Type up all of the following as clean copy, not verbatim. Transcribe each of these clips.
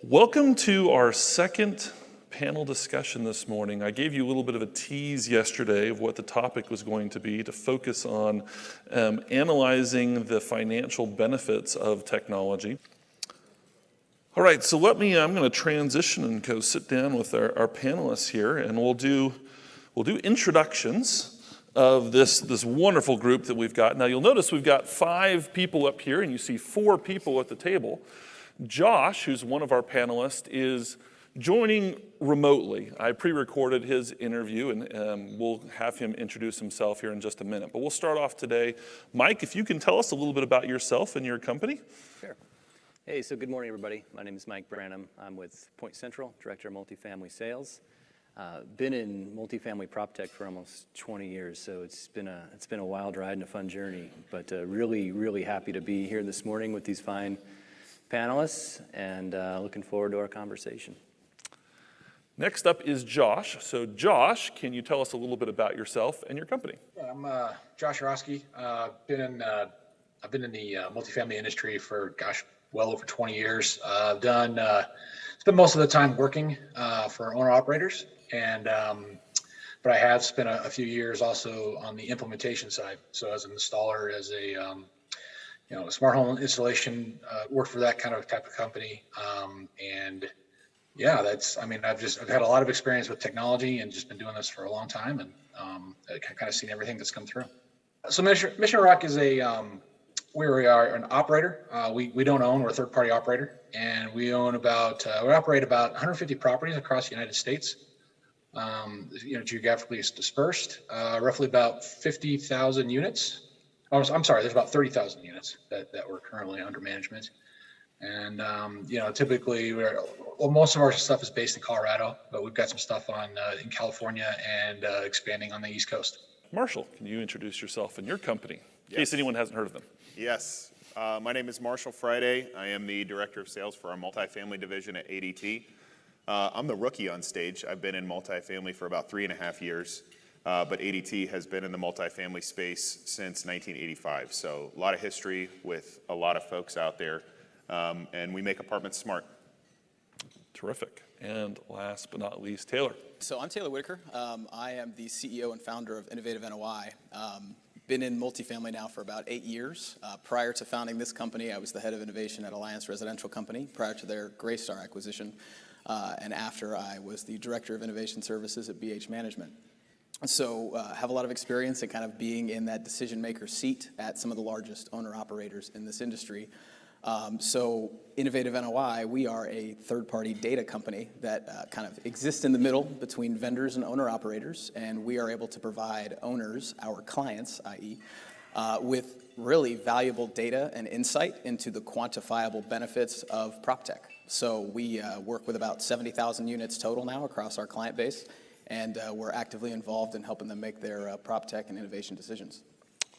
Welcome to our second panel discussion this morning. I gave you a little bit of a tease yesterday of what the topic was going to be, to focus on analyzing the financial benefits of technology. All right, so I'm going to transition and go sit down with our panelists here, and we'll do introductions of this wonderful group that we've got. Now you'll notice we've got 5 people up here, and you see 4 people at the table. Josh, who's one of our panelists, is joining remotely. I pre-recorded his interview, and we'll have him introduce himself here in just a minute. But we'll start off today. Mike, if you can tell us a little bit about yourself and your company. Sure. Hey, so good morning, everybody. My name is Mike Branham. I'm with Point Central, Director of Multifamily Sales. Been in multifamily prop tech for almost 20 years, so it's been a wild ride and a fun journey. But really happy to be here this morning with these fine panelists, and looking forward to our conversation. Next up is Josh. So Josh, can you tell us a little bit about yourself and your company? Yeah, I'm Josh Orosky. I've been in the multifamily industry for, well over 20 years. I've spent most of the time working for owner-operators, and but I have spent a few years also on the implementation side. So as an installer, as a smart home installation, worked for that type of company. And yeah, I've had a lot of experience with technology and just been doing this for a long time, and kind of seen everything that's come through. So Mission Rock is we are an operator. We don't own, we're a third party operator, and we operate about 150 properties across the United States. Geographically it's dispersed, roughly about 50,000 units. Oh, I'm sorry, there's about 30,000 units that we're currently under management. And, typically most of our stuff is based in Colorado, but we've got some stuff in California and expanding on the East Coast. Marshall, can you introduce yourself and your company, in Yes. case anyone hasn't heard of them? Yes. My name is Marshall Friday. I am the Director of Sales for our multifamily division at ADT. I'm the rookie on stage. I've been in multifamily for about 3.5 years. But ADT has been in the multifamily space since 1985, so a lot of history with a lot of folks out there, and we make apartments smart. Terrific. And last but not least, Taylor. So I'm Taylor Whitaker. I am the CEO and founder of Innovative NOI. Been in multifamily now for about 8 years. Prior to founding this company, I was the head of innovation at Alliance Residential Company prior to their Greystar acquisition. And after, I was the director of innovation services at BH Management. So have a lot of experience in kind of being in that decision maker seat at some of the largest owner operators in this industry. So Innovative NOI, we are a third-party data company that kind of exists in the middle between vendors and owner operators, and we are able to provide owners, our clients, i.e., with really valuable data and insight into the quantifiable benefits of PropTech. So we work with about 70,000 units total now across our client base, and we're actively involved in helping them make their PropTech and innovation decisions.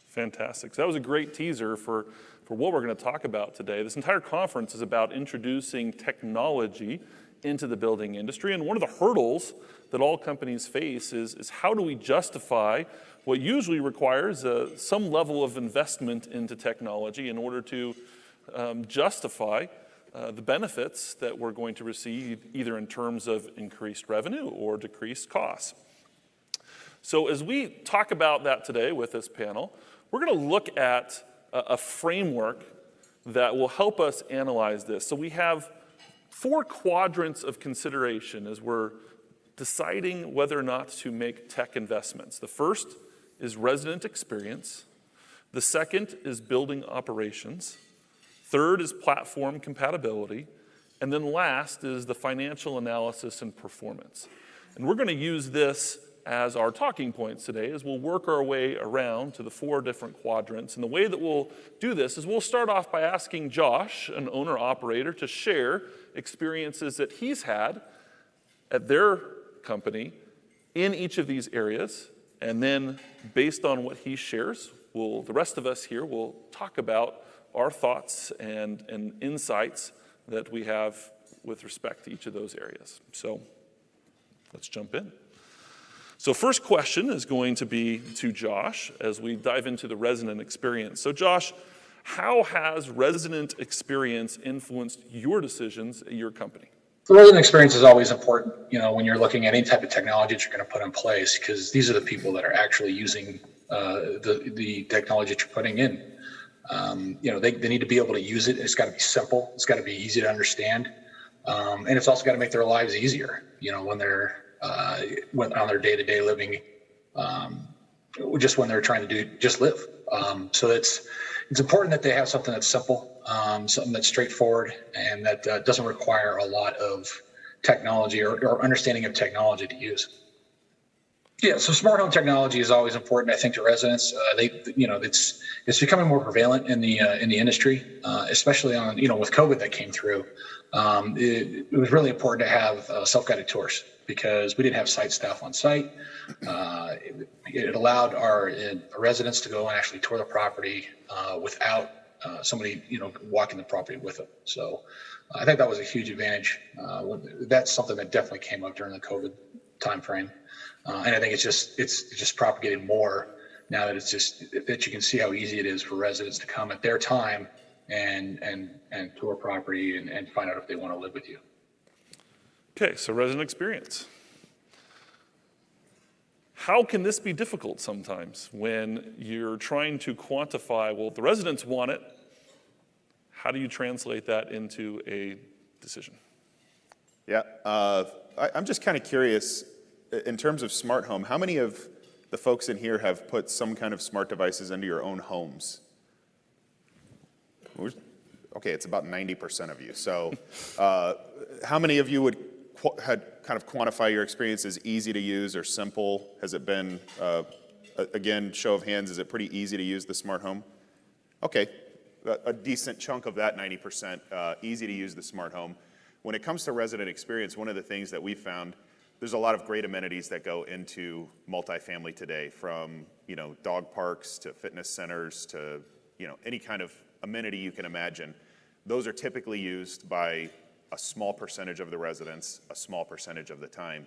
Fantastic. So that was a great teaser for what we're going to talk about today. This entire conference is about introducing technology into the building industry, and one of the hurdles that all companies face is how do we justify what usually requires some level of investment into technology in order to justify the benefits that we're going to receive, either in terms of increased revenue or decreased costs. So as we talk about that today with this panel, we're going to look at a framework that will help us analyze this. So we have 4 quadrants of consideration as we're deciding whether or not to make tech investments. The first is resident experience. The second is building operations. Third is platform compatibility. And then last is the financial analysis and performance. And we're going to use this as our talking points today as we'll work our way around to the 4 different quadrants. And the way that we'll do this is we'll start off by asking Josh, an owner-operator, to share experiences that he's had at their company in each of these areas. And then based on what he shares, the rest of us here will talk about our thoughts and insights that we have with respect to each of those areas. So let's jump in. So first question is going to be to Josh as we dive into the resident experience. So Josh, how has resident experience influenced your decisions at your company? The resident experience is always important, when you're looking at any type of technology that you're going to put in place, because these are the people that are actually using the technology that you're putting in. They need to be able to use it. It's got to be simple. It's got to be easy to understand. And it's also got to make their lives easier, when they're on their day-to-day living, just when they're trying to just live. So it's important that they have something that's simple, something that's straightforward, and that doesn't require a lot of technology or understanding of technology to use. Yeah, so smart home technology is always important, I think, to residents. It's becoming more prevalent in the industry, especially on with COVID that came through. It was really important to have self-guided tours because we didn't have site staff on site. It allowed our residents to go and actually tour the property without somebody walking the property with them. So I think that was a huge advantage. That's something that definitely came up during the COVID timeframe. And I think it's just propagated more now that that you can see how easy it is for residents to come at their time and tour property and find out if they want to live with you. Okay, so resident experience. How can this be difficult sometimes when you're trying to quantify, well, if the residents want it, how do you translate that into a decision? Yeah, I'm just kind of curious, in terms of smart home, how many of the folks in here have put some kind of smart devices into your own homes? Okay, it's about 90% of you. So how many of you had kind of quantify your experience as easy to use or simple? Has it been, again, show of hands, is it pretty easy to use the smart home? Okay, a decent chunk of that 90%, easy to use the smart home. When it comes to resident experience, one of the things that we found, there's a lot of great amenities that go into multifamily today, from dog parks to fitness centers to any kind of amenity you can imagine. Those are typically used by a small percentage of the residents, a small percentage of the time.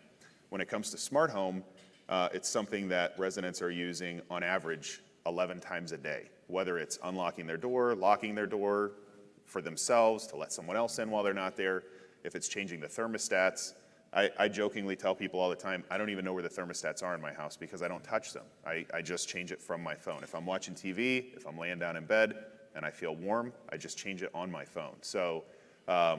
When it comes to smart home, it's something that residents are using on average 11 times a day, whether it's unlocking their door, locking their door for themselves to let someone else in while they're not there, if it's changing the thermostats. I jokingly tell people all the time, I don't even know where the thermostats are in my house because I don't touch them. I just change it from my phone. If I'm watching TV, if I'm laying down in bed and I feel warm, I just change it on my phone. So I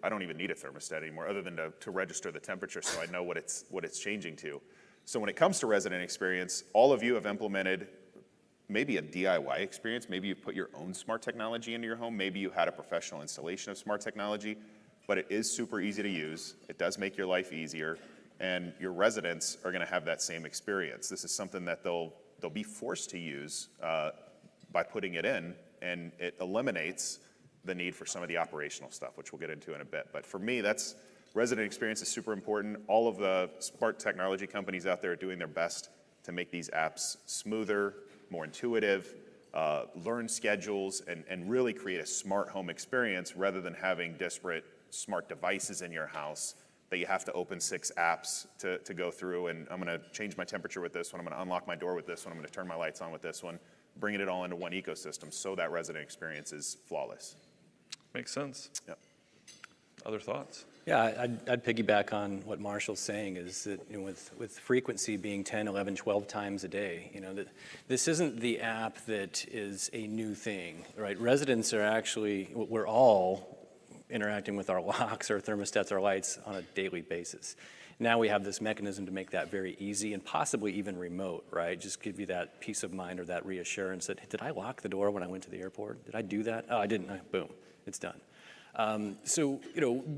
don't even need a thermostat anymore other than to register the temperature so I know what it's changing to. So when it comes to resident experience, all of you have implemented maybe a DIY experience. Maybe you've put your own smart technology into your home. Maybe you had a professional installation of smart technology. But it is super easy to use. It does make your life easier, and your residents are going to have that same experience. This is something that they'll be forced to use by putting it in, and it eliminates the need for some of the operational stuff, which we'll get into in a bit. But for me, resident experience is super important. All of the smart technology companies out there are doing their best to make these apps smoother, more intuitive, learn schedules, and really create a smart home experience rather than having disparate smart devices in your house that you have to open 6 apps to go through, and I'm going to change my temperature with this one, I'm going to unlock my door with this one, I'm going to turn my lights on with this one, bringing it all into one ecosystem so that resident experience is flawless. Makes sense. Yep. Other thoughts? Yeah, I'd piggyback on what Marshall's saying, is that with frequency being 10, 11, 12 times a day, that this isn't the app that is a new thing, right? Residents are actually, we're all interacting with our locks, our thermostats, our lights on a daily basis. Now we have this mechanism to make that very easy and possibly even remote, right? Just give you that peace of mind or that reassurance that, did I lock the door when I went to the airport? Did I do that? Oh, I didn't. Boom, it's done. So,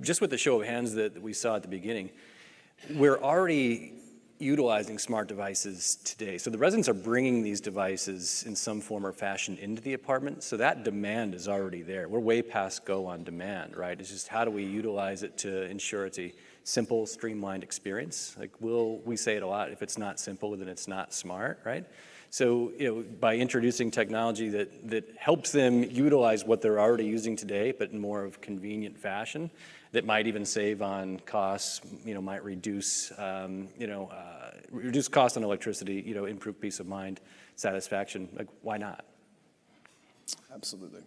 just with the show of hands that we saw at the beginning, we're already utilizing smart devices today. So the residents are bringing these devices in some form or fashion into the apartment. So that demand is already there. We're way past go on demand, right? It's just how do we utilize it to ensure it's a simple, streamlined experience? Like we say it a lot, if it's not simple, then it's not smart, right? So, by introducing technology that helps them utilize what they're already using today, but in more of convenient fashion, that might even save on costs, might reduce, reduce cost on electricity, improve peace of mind, satisfaction. Like, why not? Absolutely.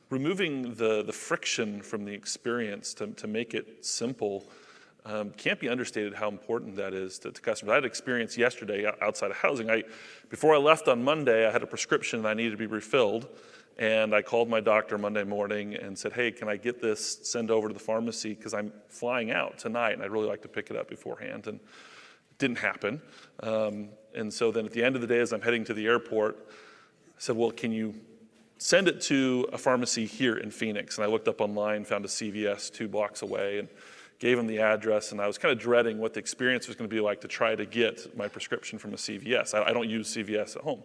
removing the friction from the experience to make it simple can't be understated how important that is to customers. I had experience yesterday outside of housing. Before I left on Monday, I had a prescription that I needed to be refilled, and I called my doctor Monday morning and said, hey, can I get this sent over to the pharmacy because I'm flying out tonight and I'd really like to pick it up beforehand. And it didn't happen. And so then at the end of the day, as I'm heading to the airport, I said, well, can you send it to a pharmacy here in Phoenix? And I looked up online, found a CVS 2 blocks away, and gave him the address, and I was kind of dreading what the experience was going to be like to try to get my prescription from a CVS. I don't use CVS at home.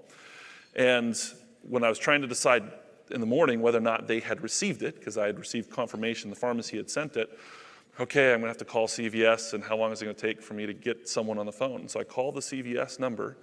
And when I was trying to decide in the morning whether or not they had received it, because I had received confirmation the pharmacy had sent it, okay, I'm going to have to call CVS, and how long is it going to take for me to get someone on the phone? And so I called the CVS number,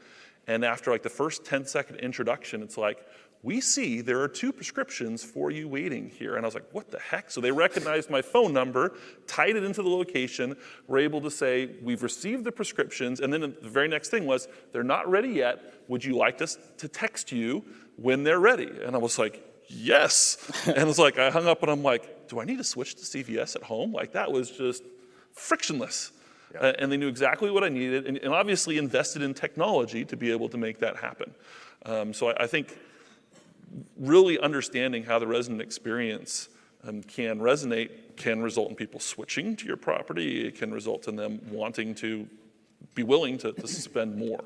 and after like the first 10-second introduction, it's like, we see there are 2 prescriptions for you waiting here. And I was like, what the heck? So they recognized my phone number, tied it into the location, were able to say, we've received the prescriptions. And then the very next thing was, they're not ready yet. Would you like us to text you when they're ready? And I was like, yes. And it's like, I hung up and I'm like, do I need to switch to CVS at home? Like that was just frictionless. Yeah. And they knew exactly what I needed and obviously invested in technology to be able to make that happen. So I think really understanding how the resident experience can resonate can result in people switching to your property. It can result in them wanting to be willing to spend more.